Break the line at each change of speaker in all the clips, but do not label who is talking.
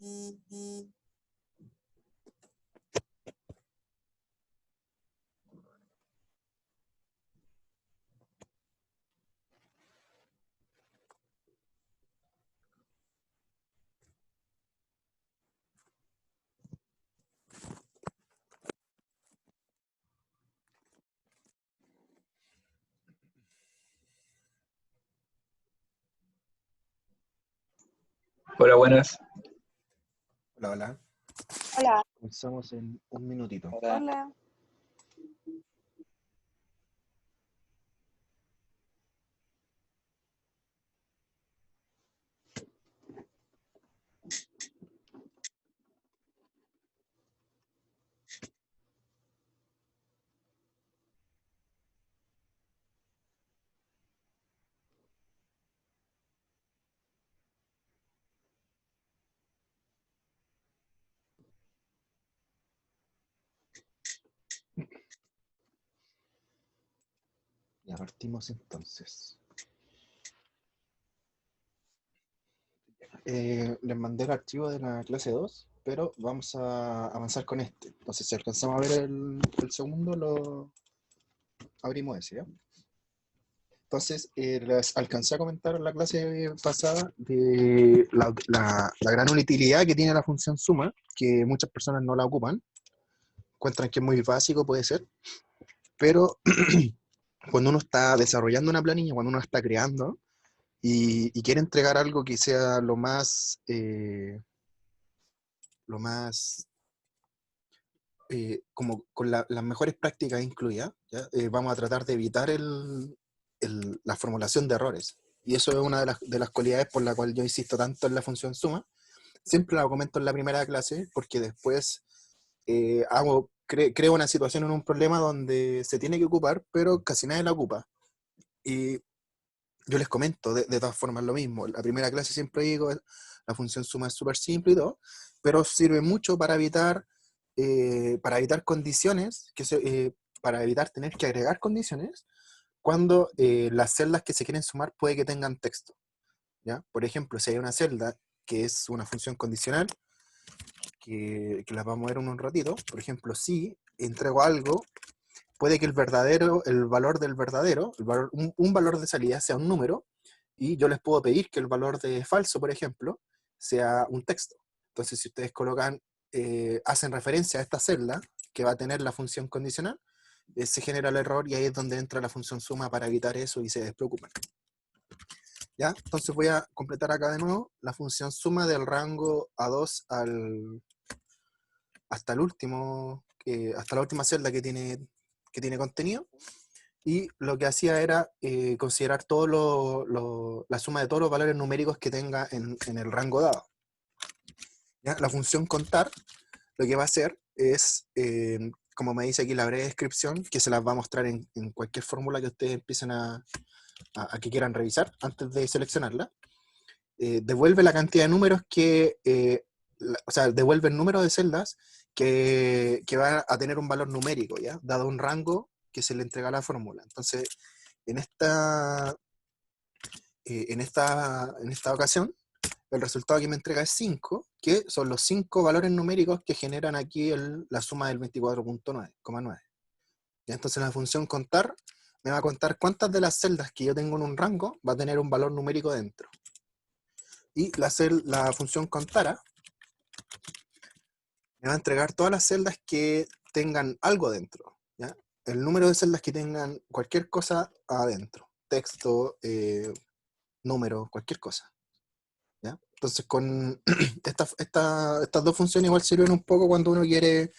Hola, buenas.
Hola, hola.
Hola.
Comenzamos en un minutito.
Hola.
Ya partimos entonces. Les mandé el archivo de la clase 2, pero vamos a avanzar con este. Entonces, si alcanzamos a ver el segundo, lo abrimos ese, ¿ya? Entonces, les alcancé a comentar en la clase pasada de la gran utilidad que tiene la función suma, que muchas personas no la ocupan, encuentran que es muy básico, puede ser, pero cuando uno está desarrollando una planilla, cuando uno está creando, y quiere entregar algo que sea lo más como con las mejores prácticas incluidas, ¿ya? Vamos a tratar de evitar la formulación de errores. Y eso es una de las cualidades por la cual yo insisto tanto en la función suma. Siempre la comento en la primera clase, porque después creo una situación en un problema donde se tiene que ocupar, pero casi nadie la ocupa. Y yo les comento de todas formas lo mismo. La primera clase siempre digo, la función suma es súper simple y todo, pero sirve mucho para evitar condiciones, para evitar tener que agregar condiciones cuando las celdas que se quieren sumar puede que tengan texto, ¿ya? Por ejemplo, si hay una celda que es una función condicional, que la vamos a ver en un ratito, por ejemplo, si entrego algo, puede que el valor del verdadero, un valor de salida sea un número, y yo les puedo pedir que el valor de falso, por ejemplo, sea un texto. Entonces, si ustedes hacen referencia a esta celda que va a tener la función condicional, se genera el error y ahí es donde entra la función suma para evitar eso y se despreocupen. ¿Ya? Entonces voy a completar acá de nuevo la función suma del rango A2 hasta el último, hasta la última celda que tiene contenido. Y lo que hacía era considerar la suma de todos los valores numéricos que tenga en el rango dado. ¿Ya? La función contar lo que va a hacer es, como me dice aquí la breve descripción, que se las va a mostrar en cualquier fórmula que ustedes empiecen a que quieran revisar antes de seleccionarla. Devuelve la cantidad de números o sea, devuelve el número de celdas que va a tener un valor numérico, ¿ya? Dado un rango que se le entrega a la fórmula. Entonces, en esta ocasión, el resultado que me entrega es 5, que son los 5 valores numéricos que generan aquí la suma del 24,9. Entonces la función contar me va a contar cuántas de las celdas que yo tengo en un rango va a tener un valor numérico dentro. Y la función contara me va a entregar todas las celdas que tengan algo dentro, ¿ya? El número de celdas que tengan cualquier cosa adentro. Texto, número, cualquier cosa, ¿ya? Entonces con estas dos funciones igual sirven un poco cuando uno quiere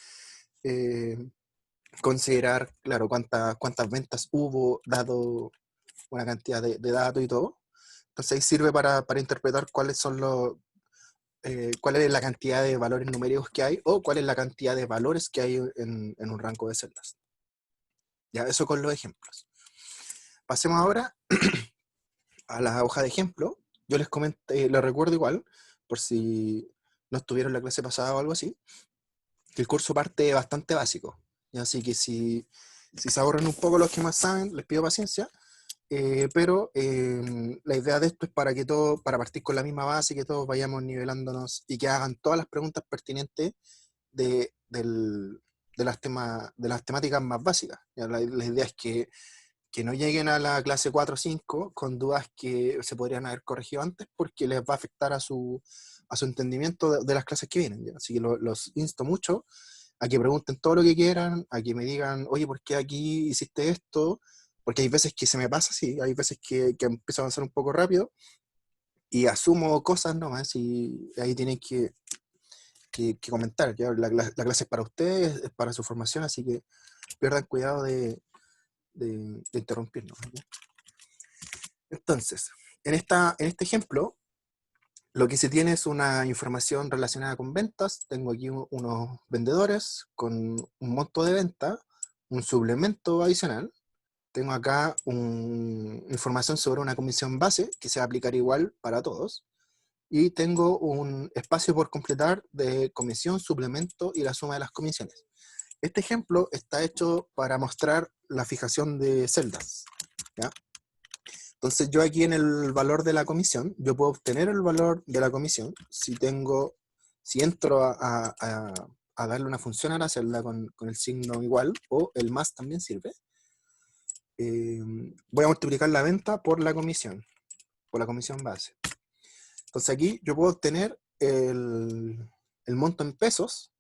considerar, claro, cuántas ventas hubo, dado una cantidad de datos y todo. Entonces ahí sirve para interpretar cuál es la cantidad de valores numéricos que hay, o cuál es la cantidad de valores que hay en un rango de celdas. Ya, eso con los ejemplos. Pasemos ahora a la hoja de ejemplo. Yo les recuerdo igual, por si no estuvieron en la clase pasada o algo así, que el curso parte bastante básico. Y así que si se aburren un poco los que más saben, les pido paciencia, pero la idea de esto es para que todos, para partir con la misma base, que todos vayamos nivelándonos y que hagan todas las preguntas pertinentes de de las temáticas más básicas. ¿Ya? La idea es que no lleguen a la clase 4 o 5 con dudas que se podrían haber corregido antes porque les va a afectar a su entendimiento de las clases que vienen. ¿Ya? Así que los insto mucho a que pregunten todo lo que quieran, a que me digan, oye, ¿por qué aquí hiciste esto? Porque hay veces que se me pasa así, hay veces que empiezo a avanzar un poco rápido y asumo cosas nomás y ahí tienen que comentar. ¿Ya? La clase es para ustedes, es para su formación, así que pierdan cuidado de interrumpirnos. ¿Ya? Entonces, en este ejemplo, lo que se tiene es una información relacionada con ventas. Tengo aquí unos vendedores con un monto de venta, un suplemento adicional. Tengo acá información sobre una comisión base que se va a aplicar igual para todos. Y tengo un espacio por completar de comisión, suplemento y la suma de las comisiones. Este ejemplo está hecho para mostrar la fijación de celdas. ¿Ya? Entonces yo aquí en el valor de la comisión, yo puedo obtener el valor de la comisión si entro a darle una función a la celda con el signo igual, o el más también sirve. Voy a multiplicar la venta por la comisión base. Entonces aquí yo puedo obtener el monto en pesos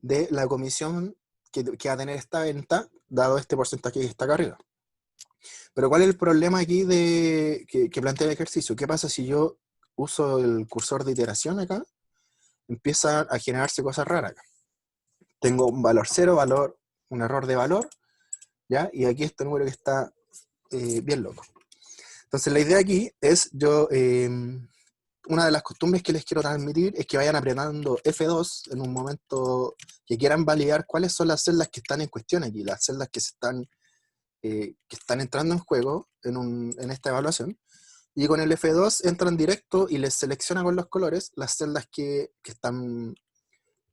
de la comisión que va a tener esta venta, dado este porcentaje que está acá arriba. Pero ¿cuál es el problema aquí que plantea el ejercicio? ¿Qué pasa si yo uso el cursor de iteración acá? Empieza a generarse cosas raras acá. Tengo un valor cero, un error de valor, ¿ya? Y aquí este número que está bien loco. Entonces la idea aquí es, una de las costumbres que les quiero transmitir es que vayan apretando F2 en un momento que quieran validar cuáles son las celdas que están en cuestión aquí, las celdas que están entrando en juego en esta evaluación, y con el F2 entran directo y les selecciona con los colores las celdas que están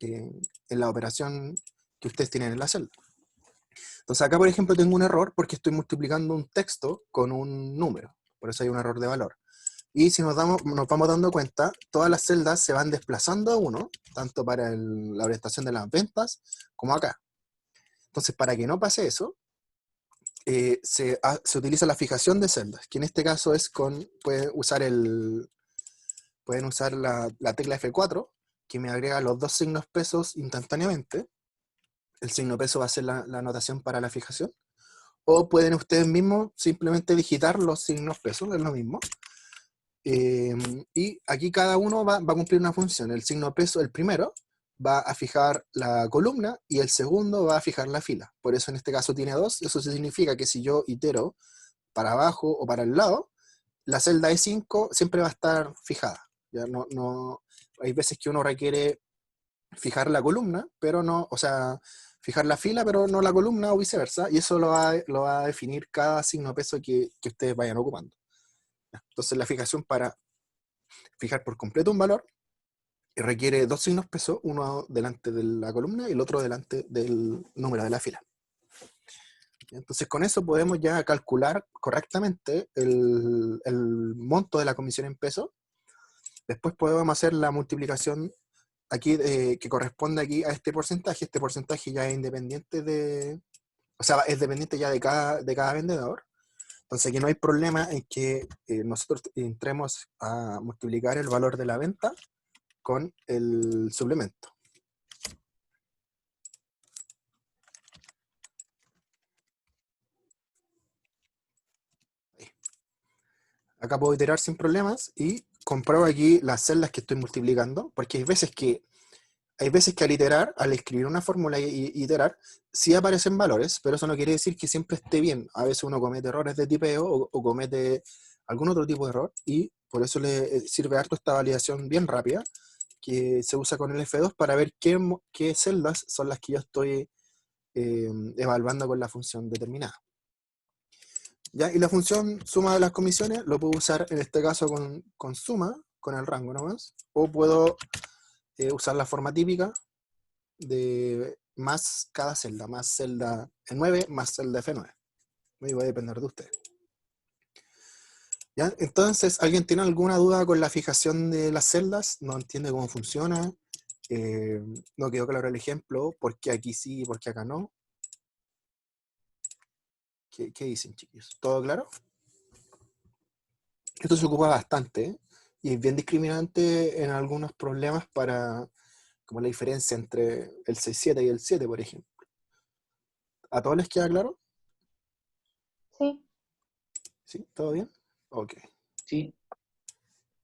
en la operación que ustedes tienen en la celda. Entonces acá, por ejemplo, tengo un error porque estoy multiplicando un texto con un número, por eso hay un error de valor. Y si nos vamos dando cuenta, todas las celdas se van desplazando a uno, tanto para la orientación de las ventas como acá. Entonces, para que no pase eso, se utiliza la fijación de celdas, que en este caso pueden usar la tecla F4, que me agrega los dos signos pesos instantáneamente. El signo peso va a ser la anotación para la fijación. O pueden ustedes mismos simplemente digitar los signos pesos, es lo mismo. Y aquí cada uno va a cumplir una función. El signo peso, el primero, va a fijar la columna y el segundo va a fijar la fila. Por eso en este caso tiene dos. Eso significa que si yo itero para abajo o para el lado, la celda E5 siempre va a estar fijada. Ya hay veces que uno requiere fijar la columna, pero no, o sea, fijar la fila, pero no la columna o viceversa, y eso lo va a definir cada signo peso que ustedes vayan ocupando. Entonces la fijación para fijar por completo un valor requiere dos signos peso, uno delante de la columna y el otro delante del número de la fila. Entonces con eso podemos ya calcular correctamente el monto de la comisión en pesos. Después podemos hacer la multiplicación aquí que corresponde aquí a este porcentaje. Este porcentaje ya es independiente o sea, es dependiente ya de cada vendedor. Entonces aquí no hay problema en que nosotros entremos a multiplicar el valor de la venta con el suplemento. Acá puedo iterar sin problemas y compruebo aquí las celdas que estoy multiplicando, porque hay veces que al iterar, al escribir una fórmula y iterar, sí aparecen valores, pero eso no quiere decir que siempre esté bien. A veces uno comete errores de tipeo o comete algún otro tipo de error, y por eso le sirve harto esta validación bien rápida, que se usa con el F2 para ver qué celdas son las que yo estoy evaluando con la función determinada. ¿Ya? Y la función suma de las comisiones lo puedo usar en este caso con suma, con el rango nomás, o puedo usar la forma típica de más cada celda, más celda E9 más celda F9. Y va a depender de usted. ¿Ya? Entonces, ¿alguien tiene alguna duda con la fijación de las celdas? ¿No entiende cómo funciona? Eh, no quedó claro el ejemplo, ¿por qué aquí sí y por qué acá no? ¿Qué dicen, chicos? ¿Todo claro? Esto se ocupa bastante, ¿eh? Y es bien discriminante en algunos problemas para, como la diferencia entre el 6-7 y el 7, por ejemplo. ¿A todos les queda claro?
Sí.
¿Sí? ¿Todo bien? Ok,
Sí.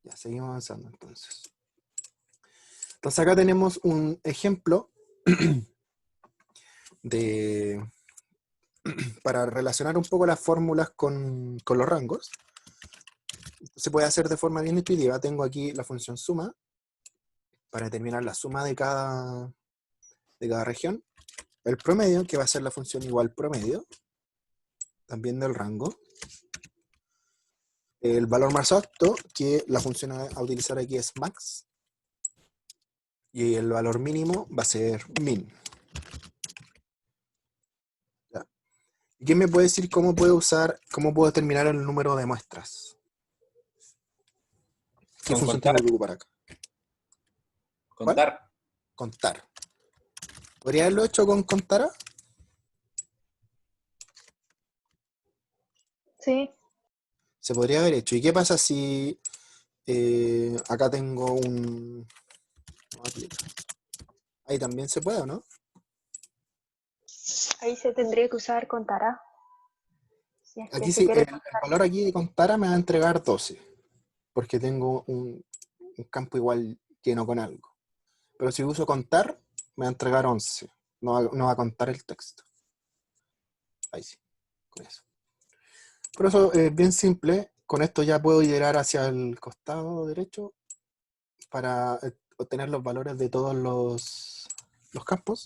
ya seguimos avanzando entonces. Entonces acá tenemos un ejemplo de, para relacionar un poco las fórmulas con los rangos. Se puede hacer de forma bien intuitiva. Tengo aquí la función suma para determinar la suma de cada región. El promedio, que va a ser la función igual promedio, también del rango. El valor más alto, que la función a utilizar aquí es max. Y el valor mínimo va a ser min. ¿Ya? ¿Y quién me puede decir cómo puedo determinar el número de muestras? ¿Qué
Con
función
contar.
tengo que ocupar acá? ¿Cuál?
Contar.
Contar. ¿Podría haberlo hecho con contara?
Sí.
Se podría haber hecho. ¿Y qué pasa si acá tengo un... no aplica. Ahí también se puede, ¿o no?
Ahí se tendría que usar contará. Si es que
Aquí
se
sí,
quiere
el
contar.
valor aquí de contara me va a entregar 12, porque tengo un campo igual lleno con algo. Pero si uso contar, me va a entregar 11. No va a contar el texto. Ahí sí, con eso. Por eso es bien simple. Con esto ya puedo iterar hacia el costado derecho para obtener los valores de todos los campos.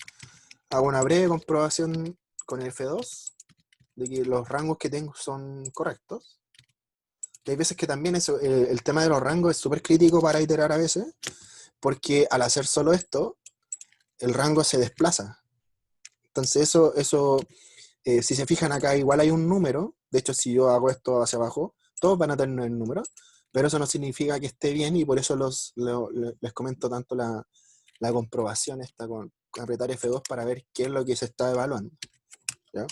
Hago una breve comprobación con F2 de que los rangos que tengo son correctos. Que hay veces que también el tema de los rangos es súper crítico para iterar a veces, porque al hacer solo esto, el rango se desplaza. Entonces si se fijan acá, igual hay un número. De hecho, si yo hago esto hacia abajo, todos van a tener el número, pero eso no significa que esté bien y por eso les comento tanto la comprobación esta con apretar F2 para ver qué es lo que se está evaluando. ¿Ya?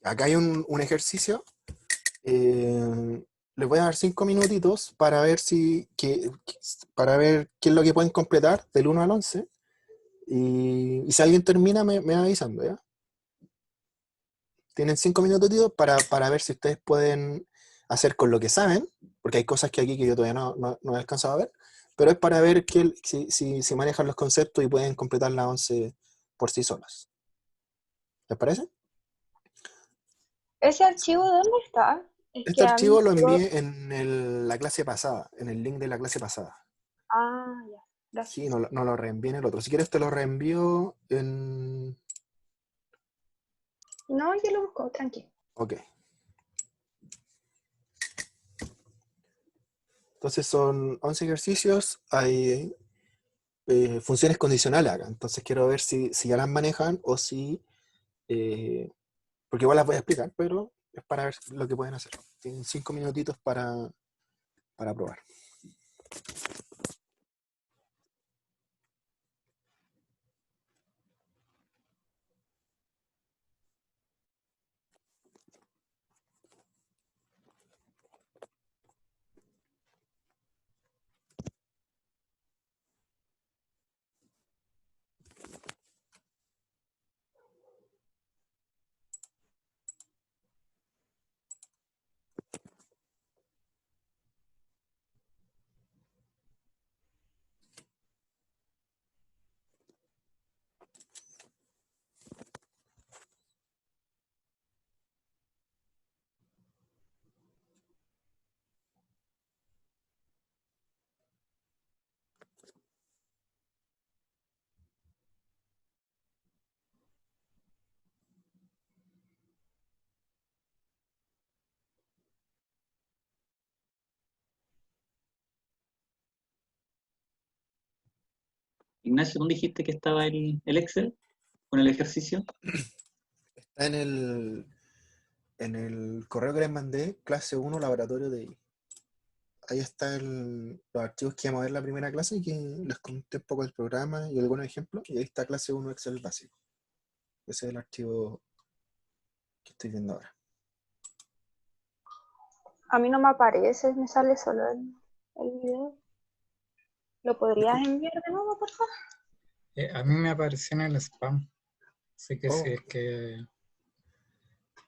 Acá hay un ejercicio. Les voy a dar 5 minutitos para ver para ver qué es lo que pueden completar del 1 al 11. Y si alguien termina, me va avisando, ¿ya? Tienen 5 minutitos para ver si ustedes pueden hacer con lo que saben, porque hay cosas que aquí que yo todavía no he alcanzado a ver, pero es para ver si manejan los conceptos y pueden completar la 11 por sí solas. ¿Les parece?
¿Ese archivo dónde está? Es
Este
que a mí
archivo lo
yo...
envié en la clase pasada, en el link de la clase pasada.
Ah, ya.
Sí,
Gracias.
no lo reenvíe en el otro. Si quieres te lo reenvío en...
No, yo lo busco, tranquilo.
Ok. Entonces son 11 ejercicios. Hay funciones condicionales acá. Entonces quiero ver si ya las manejan o si... porque igual las voy a explicar, pero es para ver lo que pueden hacer. Tienen 5 minutitos para probar.
Ignacio, ¿dónde dijiste que estaba el Excel con el ejercicio?
Está en el correo que les mandé, clase 1, laboratorio de I. Ahí están los archivos que íbamos a ver en la primera clase y que les conté un poco del programa y algunos ejemplos. Y ahí está clase 1 Excel básico. Ese es el archivo que estoy viendo ahora.
A mí no me aparece, me sale solo el video. ¿Lo podrías enviar de nuevo, por favor?
A mí me apareció en el spam. Así que
Oh.
si es que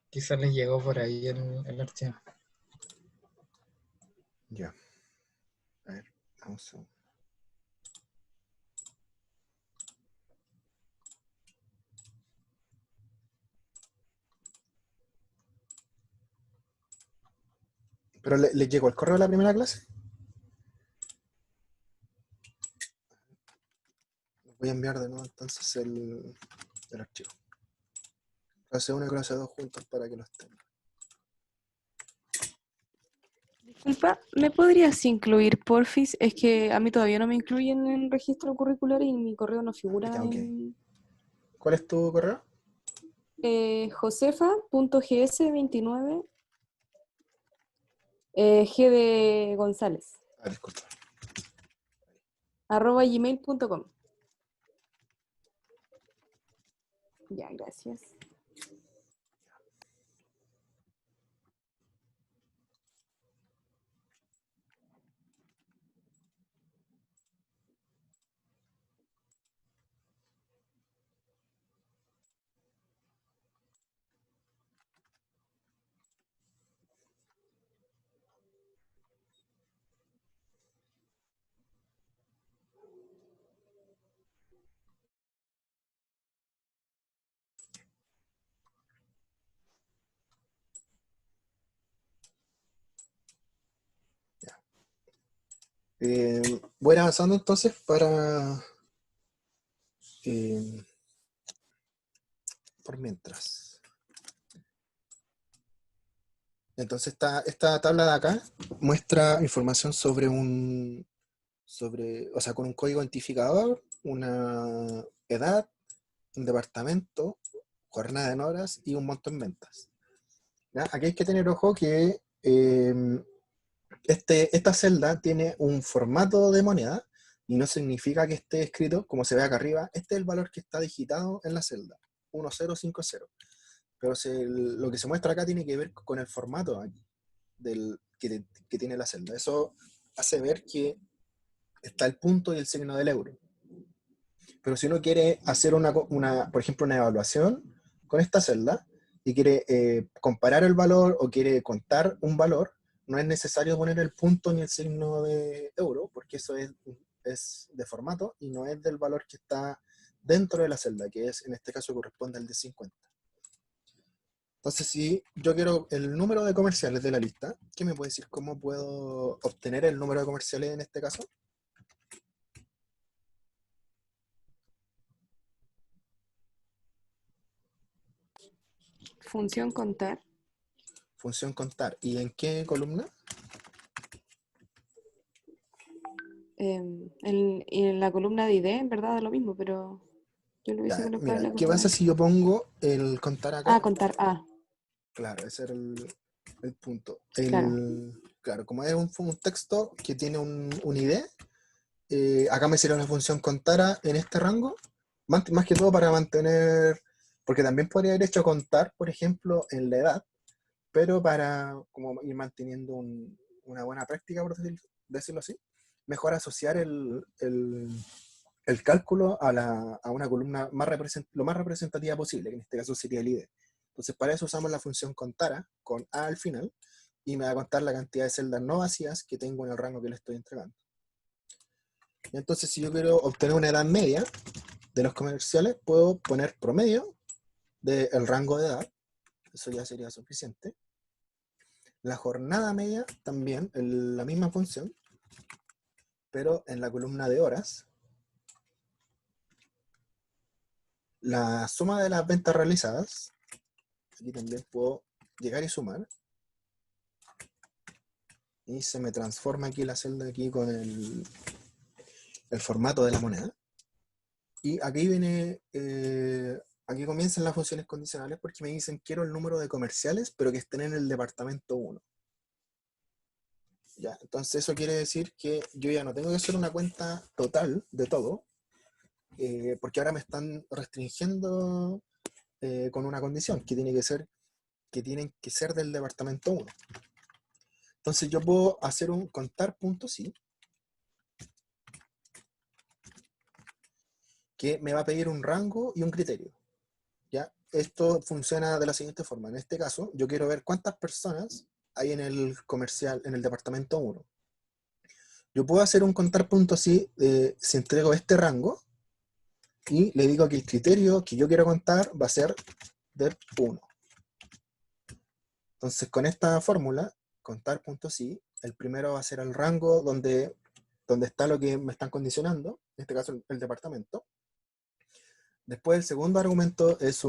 quizás les llegó por ahí el archivo.
Ya. A ver, vamos a... ¿Pero les llegó el correo de la primera clase? Voy a enviar de nuevo entonces el archivo. Clase 1 y clase 2 juntos para que los tengan.
Disculpa, ¿me podrías incluir, porfis? Es que a mí todavía no me incluyen en el registro curricular y mi correo no figura
Ya, ok.
en
¿Cuál es tu correo?
josefa.gs29 G de González,
Ah, disculpa.
@gmail.com. Ya, gracias.
Voy a ir avanzando entonces para... por mientras. Entonces esta tabla de acá muestra información sobre o sea, con un código identificador, una edad, un departamento, jornada en horas y un monto en ventas. ¿Ya? Aquí hay que tener ojo que esta celda tiene un formato de moneda y no significa que esté escrito, como se ve acá arriba, este es el valor que está digitado en la celda, 1050. Pero lo que se muestra acá tiene que ver con el formato aquí, que tiene la celda. Eso hace ver que está el punto y el signo del euro. Pero si uno quiere hacer por ejemplo, una evaluación con esta celda y quiere comparar el valor o quiere contar un valor, no es necesario poner el punto ni el signo de euro, porque eso es de formato y no es del valor que está dentro de la celda, que en este caso corresponde al de 50. Entonces, si yo quiero el número de comerciales de la lista, ¿qué me puede decir cómo puedo obtener el número de comerciales en este caso?
Función contar.
Función contar. ¿Y en qué columna?
En la columna de ID, en verdad es lo mismo, pero yo lo hubiese
Ya,
colocado en
mira,
la
¿qué
columna.
pasa si yo pongo el contar acá?
Contar.
Claro, ese era el punto.
Claro.
Claro, como es un texto que tiene un ID, acá me sirve una función contara en este rango, más que todo para mantener, porque también podría haber hecho contar, por ejemplo, en la edad, pero para como ir manteniendo una buena práctica, por decirlo así, mejor asociar el cálculo a una columna lo más representativa posible, que en este caso sería el ID. Entonces para eso usamos la función contara, con A al final, y me va a contar la cantidad de celdas no vacías que tengo en el rango que le estoy entregando. Y entonces si yo quiero obtener una edad media de los comerciales, puedo poner promedio del rango de edad, eso ya sería suficiente. La jornada media también, la misma función, pero en la columna de horas. La suma de las ventas realizadas, aquí también puedo llegar y sumar. Y se me transforma aquí la celda aquí con el formato de la moneda. Y aquí viene aquí comienzan las funciones condicionales porque me dicen quiero el número de comerciales, pero que estén en el departamento 1. Ya, entonces eso quiere decir que yo ya no tengo que hacer una cuenta total de todo, porque ahora me están restringiendo con una condición que tienen que ser del departamento 1. Entonces yo puedo hacer un contar.si que me va a pedir un rango y un criterio. ¿Ya? Esto funciona de la siguiente forma. En este caso, yo quiero ver cuántas personas hay en el comercial, en el departamento 1. Yo puedo hacer un contar.si si entrego este rango y le digo que el criterio que yo quiero contar va a ser dep1. Entonces, con esta fórmula, contar.si, el primero va a ser el rango donde está lo que me están condicionando, en este caso el departamento. Después el segundo argumento es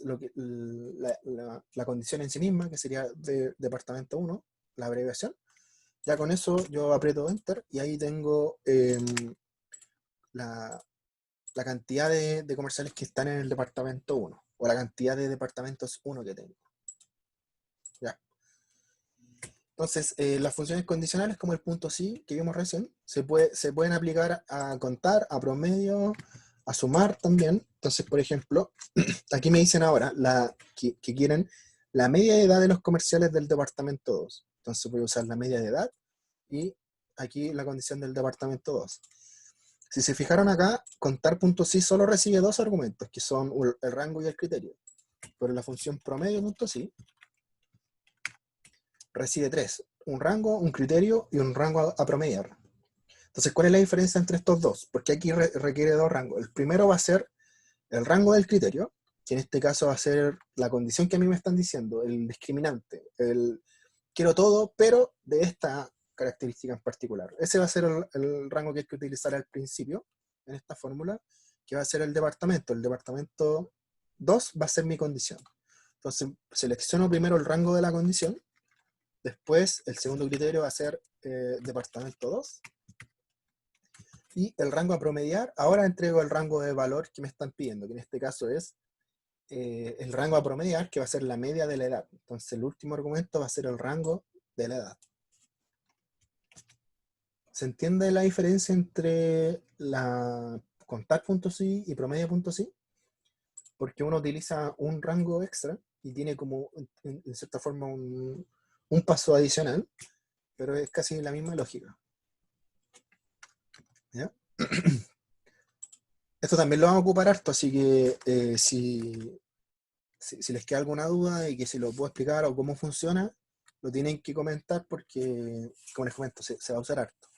la condición en sí misma, que sería de departamento 1, la abreviación. Ya con eso yo aprieto Enter y ahí tengo la cantidad de comerciales que están en el departamento 1, o la cantidad de departamentos 1 que tengo. Ya. Entonces, las funciones condicionales, como el punto sí que vimos recién, se pueden aplicar a contar, a promedio, a sumar también. Entonces, por ejemplo, aquí me dicen ahora que quieren la media de edad de los comerciales del departamento 2. Entonces voy a usar la media de edad y aquí la condición del departamento 2. Si se fijaron acá, contar.si solo recibe dos argumentos, que son el rango y el criterio. Pero la función promedio.si recibe tres: un rango, un criterio y un rango a promediar. Entonces, ¿cuál es la diferencia entre estos dos? Porque aquí requiere dos rangos. El primero va a ser el rango del criterio, que en este caso va a ser la condición que a mí me están diciendo, el discriminante, quiero todo, pero de esta característica en particular. Ese va a ser el rango que hay que utilizar al principio, en esta fórmula, que va a ser el departamento. El departamento 2 va a ser mi condición. Entonces, selecciono primero el rango de la condición. Después, el segundo criterio va a ser departamento 2. Y el rango a promediar, ahora entrego el rango de valor que me están pidiendo, que en este caso es el rango a promediar, que va a ser la media de la edad. Entonces, el último argumento va a ser el rango de la edad. ¿Se entiende la diferencia entre la contar.si y promedio.si? Porque uno utiliza un rango extra y tiene como, en cierta forma, un paso adicional, pero es casi la misma lógica. ¿Ya? Esto también lo vamos a ocupar harto, así que si les queda alguna duda y que si lo puedo explicar o cómo funciona, lo tienen que comentar porque, como les comento, se va a usar harto.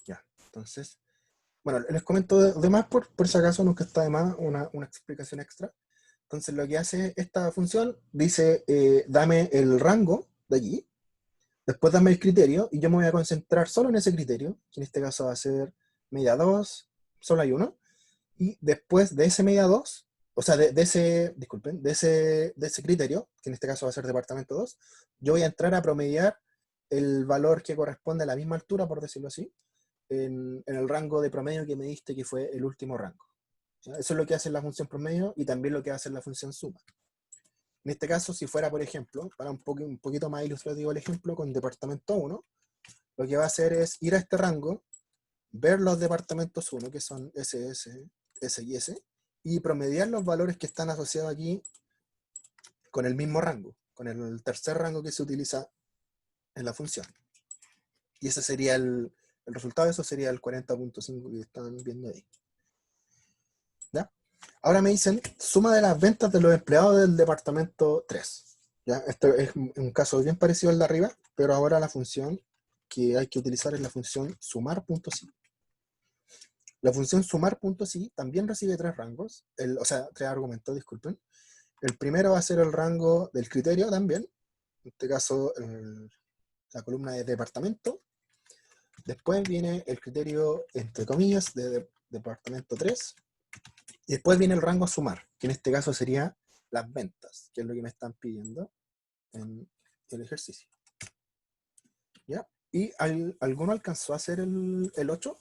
Ya, entonces, bueno, les comento de más por si acaso, nunca está de más una explicación extra. Entonces lo que hace esta función, dice, dame el rango de allí, después dame el criterio, y yo me voy a concentrar solo en ese criterio, que en este caso va a ser media 2, solo hay uno, y después de ese media 2, o sea, de ese criterio, que en este caso va a ser departamento 2, yo voy a entrar a promediar el valor que corresponde a la misma altura, por decirlo así, en el rango de promedio que me diste, que fue el último rango. ¿Ya? Eso es lo que hace la función promedio y también lo que hace la función suma. En este caso, si fuera, por ejemplo, para un poquito más ilustrativo el ejemplo, con departamento 1, lo que va a hacer es ir a este rango, ver los departamentos 1, que son SS, S y S, y promediar los valores que están asociados aquí con el mismo rango, con el tercer rango que se utiliza en la función. Y ese sería el resultado de eso sería el 40.5 que están viendo ahí. ¿Ya? Ahora me dicen, suma de las ventas de los empleados del departamento 3. ¿Ya? Esto es un caso bien parecido al de arriba, pero ahora la función que hay que utilizar es la función sumar.si. La función sumar.si también recibe tres rangos, tres argumentos, disculpen. El primero va a ser el rango del criterio también, en este caso la columna de departamento. Después viene el criterio, entre comillas, de departamento 3. Y después viene el rango a sumar, que en este caso sería las ventas, que es lo que me están pidiendo en el ejercicio. ¿Ya? ¿Y alguno alcanzó a hacer el 8?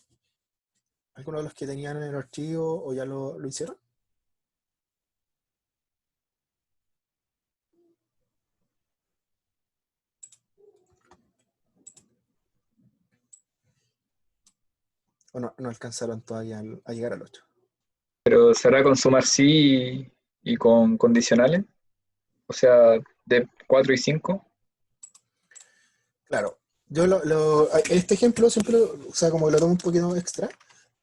¿Alguno de los que tenían en el archivo o ya lo hicieron? ¿O no alcanzaron todavía a llegar al 8?
Pero será con sumar sí y con condicionales, o sea, de 4 y 5.
Claro. Yo este ejemplo siempre, o sea, como que lo tomo un poquito extra,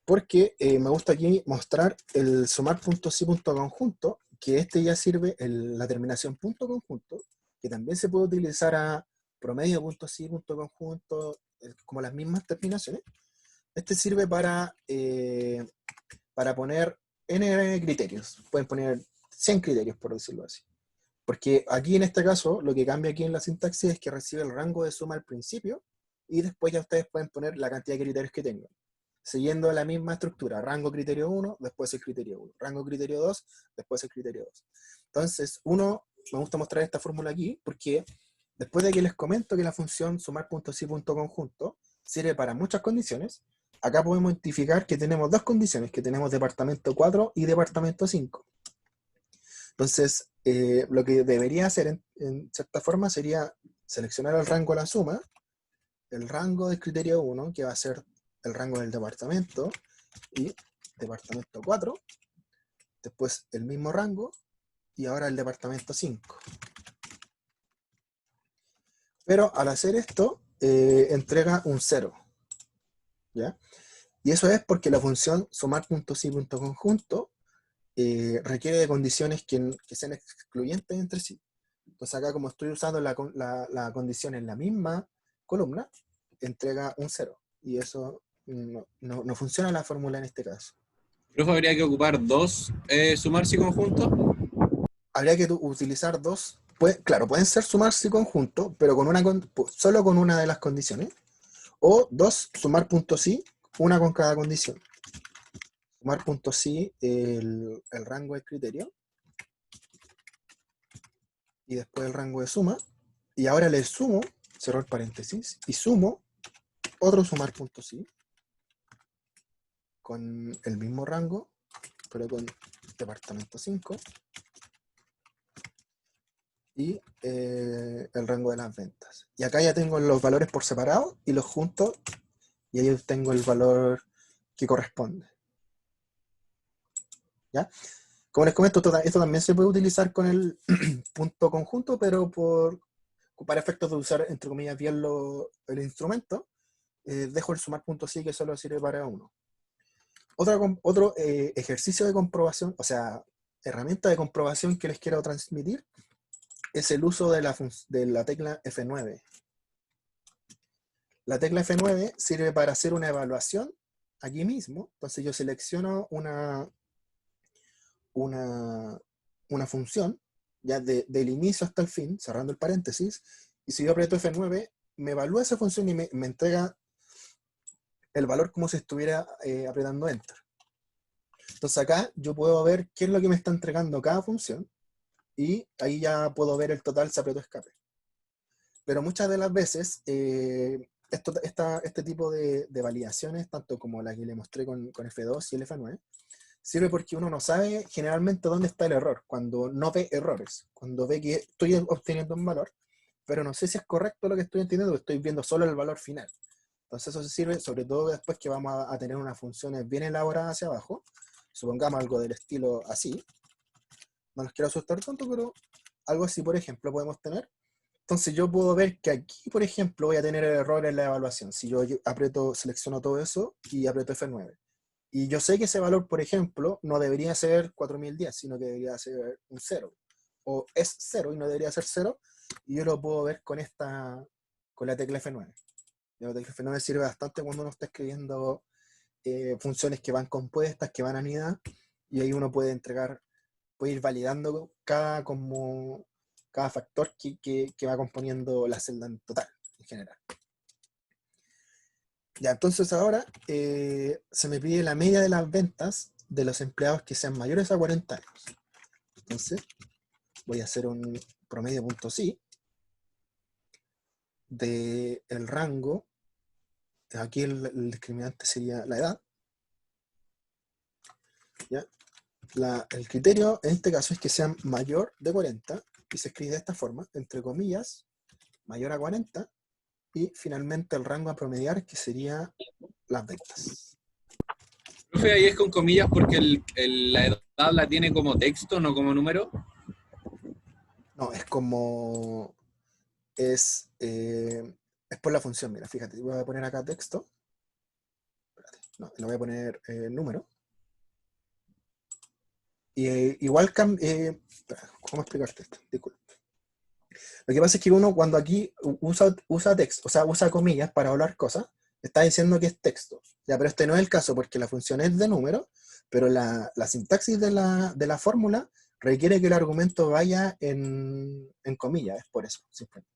porque me gusta aquí mostrar el sumar punto sí punto conjunto, que este ya sirve la terminación punto conjunto, que también se puede utilizar a promedio punto sí punto conjunto, como las mismas terminaciones. Este sirve para poner n criterios. Pueden poner 100 criterios, por decirlo así. Porque aquí en este caso, lo que cambia aquí en la sintaxis es que recibe el rango de suma al principio y después ya ustedes pueden poner la cantidad de criterios que tengan. Siguiendo la misma estructura, rango criterio 1, después el criterio 1, rango criterio 2, después el criterio 2. Entonces, me gusta mostrar esta fórmula aquí porque después de que les comento que la función sumar.sí.conjunto sirve para muchas condiciones, acá podemos identificar que tenemos dos condiciones, que tenemos departamento 4 y departamento 5. Entonces, lo que debería hacer en cierta forma sería seleccionar el rango de la suma, el rango del criterio 1, que va a ser el rango del departamento, y departamento 4, después el mismo rango, y ahora el departamento 5. Pero al hacer esto, entrega un 0. ¿Ya? Y eso es porque la función sumar.sí.conjunto requiere de condiciones que sean excluyentes entre sí. Entonces acá, como estoy usando la condición en la misma columna, entrega un 0. Y eso no funciona la fórmula en este caso.
Profe, habría que ocupar dos sumarse y conjunto.
Habría que utilizar dos. Claro, pueden ser sumarse y conjunto, pero solo con una de las condiciones. O dos, sumar punto sí, una con cada condición. Sumar punto sí, el rango del criterio. Y después el rango de suma. Y ahora le sumo, cerro el paréntesis, y sumo otro sumar punto sí, con el mismo rango, pero con departamento 5, y el rango de las ventas. Y acá ya tengo los valores por separado, y los junto, y ahí tengo el valor que corresponde. ¿Ya? Como les comento, esto también se puede utilizar con el punto conjunto, pero para efectos de usar, entre comillas, bien el instrumento, dejo el sumar punto sí, que solo sirve para uno. Otro ejercicio de comprobación, o sea, herramienta de comprobación que les quiero transmitir, es el uso de la tecla F9. La tecla F9 sirve para hacer una evaluación aquí mismo. Entonces yo selecciono una función, ya del inicio hasta el fin, cerrando el paréntesis, y si yo aprieto F9, me evalúa esa función y me entrega el valor como si estuviera apretando Enter. Entonces acá yo puedo ver qué es lo que me está entregando cada función, y ahí ya puedo ver el total si aprieto escape. Pero muchas de las veces, este tipo de validaciones, tanto como la que le mostré con F2 y el F9, sirve porque uno no sabe generalmente dónde está el error, cuando no ve errores, cuando ve que estoy obteniendo un valor, pero no sé si es correcto lo que estoy entendiendo, o estoy viendo solo el valor final. Entonces eso sirve, sobre todo después que vamos a tener unas funciones bien elaboradas hacia abajo, supongamos algo del estilo así, no los quiero asustar tanto, pero algo así, por ejemplo, podemos tener. Entonces yo puedo ver que aquí, por ejemplo, voy a tener el error en la evaluación, si yo selecciono todo eso y aprieto F9. Y yo sé que ese valor, por ejemplo, no debería ser 4010, sino que debería ser un 0. O es 0 y no debería ser 0, y yo lo puedo ver con la tecla F9. La tecla F9 sirve bastante cuando uno está escribiendo funciones que van compuestas, que van anidadas, y ahí uno puede ir validando cada factor que va componiendo la celda en total, en general. Ya, entonces ahora se me pide la media de las ventas de los empleados que sean mayores a 40 años. Entonces voy a hacer un promedio.sí, del rango, aquí el discriminante sería la edad, ¿ya? El criterio en este caso es que sean mayor de 40, y se escribe de esta forma, entre comillas, mayor a 40, y finalmente el rango a promediar, que sería las ventas.
Profe, ahí es con comillas porque la edad la tiene como texto, no como número.
No, es como... Es por la función, mira, fíjate, voy a poner acá texto. Espérate, no, le voy a poner número. Y igual, espera, ¿cómo explicarte esto? Disculpe. Lo que pasa es que uno cuando aquí usa texto, o sea, usa comillas para hablar cosas, está diciendo que es texto. Ya, pero este no es el caso porque la función es de número, pero la sintaxis de la fórmula requiere que el argumento vaya en comillas, es por eso, simplemente.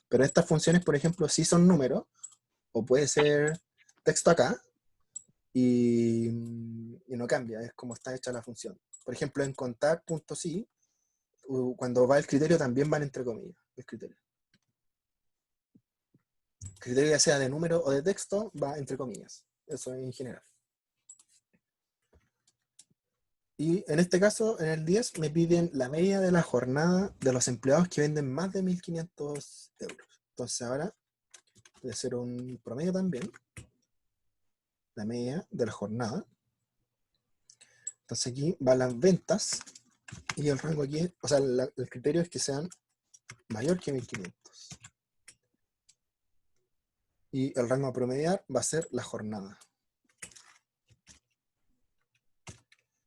Pero estas funciones, por ejemplo, sí son números, o puede ser texto acá, y no cambia, es como está hecha la función. Por ejemplo, en contar.sí, cuando va el criterio también van entre comillas, el criterio. El criterio ya sea de número o de texto, va entre comillas. Eso en general. Y en este caso, en el 10, me piden la media de la jornada de los empleados que venden más de 1.500 euros. Entonces ahora voy a hacer un promedio también. La media de la jornada. Entonces aquí van las ventas. Y el rango aquí, o sea, el criterio es que sean mayor que 1.500. Y el rango a promediar va a ser la jornada.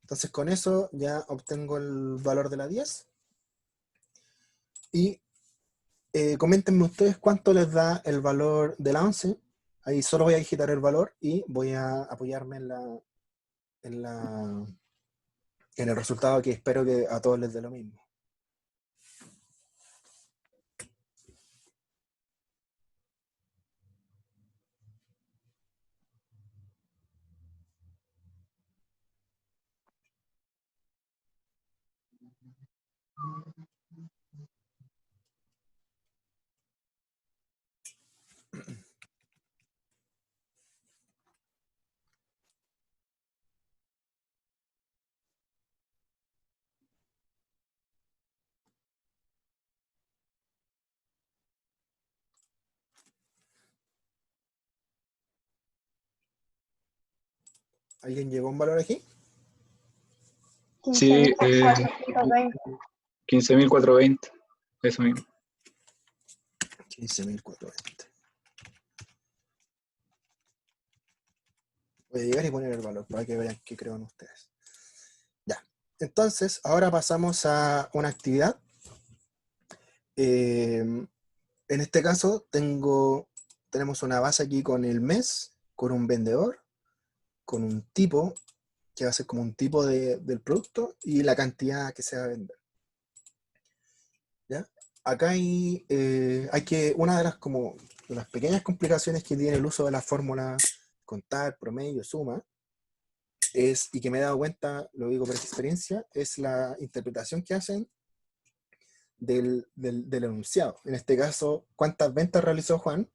Entonces con eso ya obtengo el valor de la 10. Y coméntenme ustedes cuánto les da el valor de la 11. Ahí solo voy a digitar el valor y voy a apoyarme en el resultado, que espero que a todos les dé lo mismo. ¿Alguien llegó a un valor aquí?
Sí,
15.420.
15.420, eso mismo.
15.420. Voy a llegar y poner el valor para que vean qué creen ustedes. Ya. Entonces, ahora pasamos a una actividad. En este caso, tenemos una base aquí con el mes, con un vendedor, con un tipo, que va a ser como un tipo del producto, y la cantidad que se va a vender. ¿Ya? Acá una de las pequeñas complicaciones que tiene el uso de la fórmula contar, promedio, suma, y que me he dado cuenta, lo digo por experiencia, es la interpretación que hacen del enunciado. En este caso, cuántas ventas realizó Juan,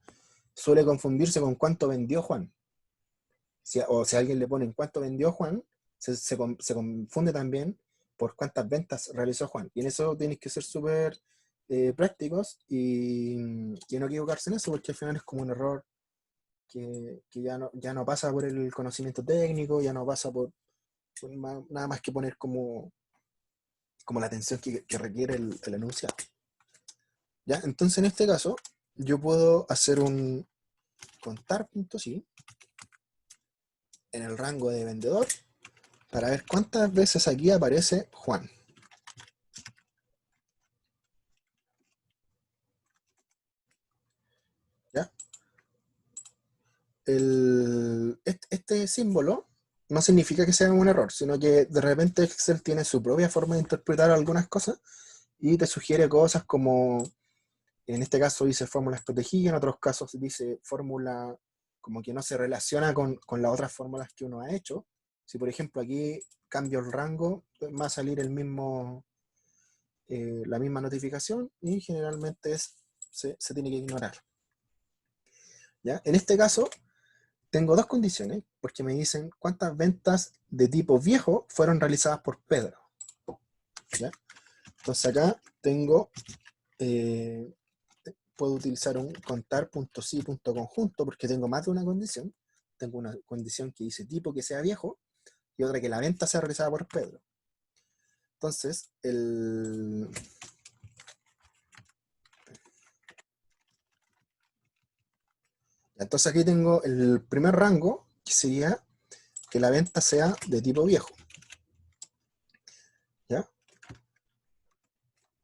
suele confundirse con cuánto vendió Juan. O si a alguien le ponen cuánto vendió Juan, se confunde también por cuántas ventas realizó Juan. Y en eso tienes que ser súper prácticos y no equivocarse en eso, porque al final es como un error que ya no pasa por el conocimiento técnico, ya no pasa por nada más que poner como la atención que requiere el enunciado. ¿Ya? Entonces en este caso, yo puedo hacer un contar.sí en el rango de vendedor para ver cuántas veces aquí aparece Juan. ¿Ya? Este símbolo no significa que sea un error, sino que de repente Excel tiene su propia forma de interpretar algunas cosas y te sugiere cosas como, en este caso dice fórmulas protegidas, en otros casos dice fórmula como que no se relaciona con las otras fórmulas que uno ha hecho. Si por ejemplo aquí cambio el rango, va a salir la misma notificación y generalmente se tiene que ignorar. ¿ya? En este caso, tengo dos condiciones, porque me dicen cuántas ventas de tipo viejo fueron realizadas por Pedro. ¿Ya? Entonces acá tengo, puedo utilizar un contar.si.conjunto, porque tengo más de una condición. Tengo una condición que dice tipo que sea viejo, y otra que la venta sea realizada por Pedro. Entonces, entonces aquí tengo el primer rango, que sería que la venta sea de tipo viejo. ¿Ya?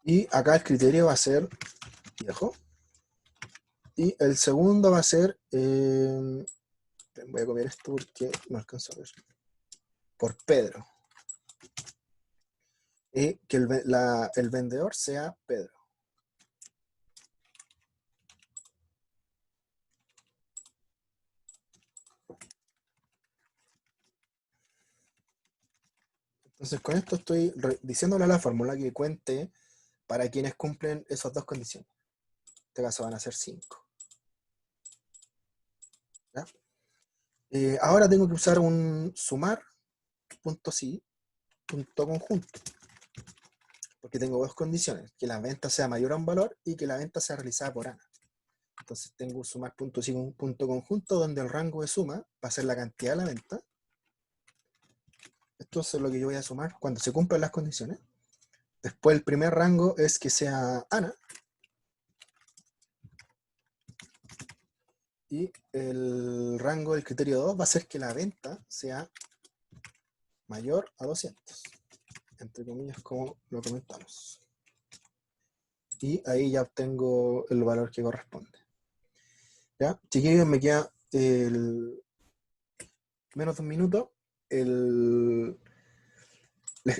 Y acá el criterio va a ser viejo. Y el segundo va a ser, voy a copiar esto porque no alcanzo a ver, por Pedro. Y que el vendedor sea Pedro. Entonces con esto estoy diciéndole a la fórmula que cuente para quienes cumplen esas dos condiciones. En este caso van a ser 5. ¿Ya? Ahora tengo que usar un sumar.si.conjunto. Porque tengo dos condiciones, que la venta sea mayor a un valor y que la venta sea realizada por Ana. Entonces tengo un sumar.si.conjunto donde el rango de suma va a ser la cantidad de la venta. Esto es lo que yo voy a sumar cuando se cumplan las condiciones. Después el primer rango es que sea Ana. Y el rango del criterio 2 va a ser que la venta sea mayor a 200. Entre comillas, como lo comentamos. Y ahí ya obtengo el valor que corresponde. ¿Ya? Chiquillos, me queda menos de un minuto.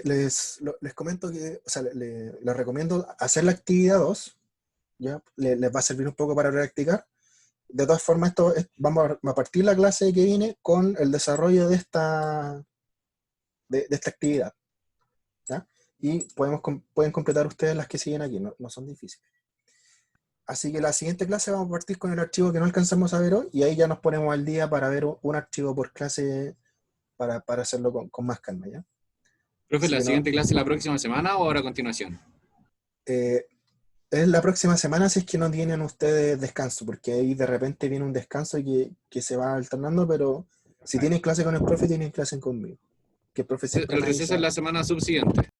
Les comento que, o sea, les recomiendo hacer la actividad 2, ¿ya? Les va a servir un poco para practicar. De todas formas, vamos a partir la clase que viene con el desarrollo de esta actividad, ¿ya? Y pueden completar ustedes las que siguen aquí, no son difíciles. Así que la siguiente clase vamos a partir con el archivo que no alcanzamos a ver hoy, y ahí ya nos ponemos al día para ver un archivo por clase para hacerlo con más calma, ¿ya?
Profe,
Así
¿la
que
siguiente clase la próxima semana o ahora a continuación?
es la próxima semana si es que no tienen ustedes descanso, porque ahí de repente viene un descanso que se va alternando, pero si tienen clase con el profe, tienen clase conmigo. Que el profe siempre
El
me
receso
avisa.
es la semana subsiguiente.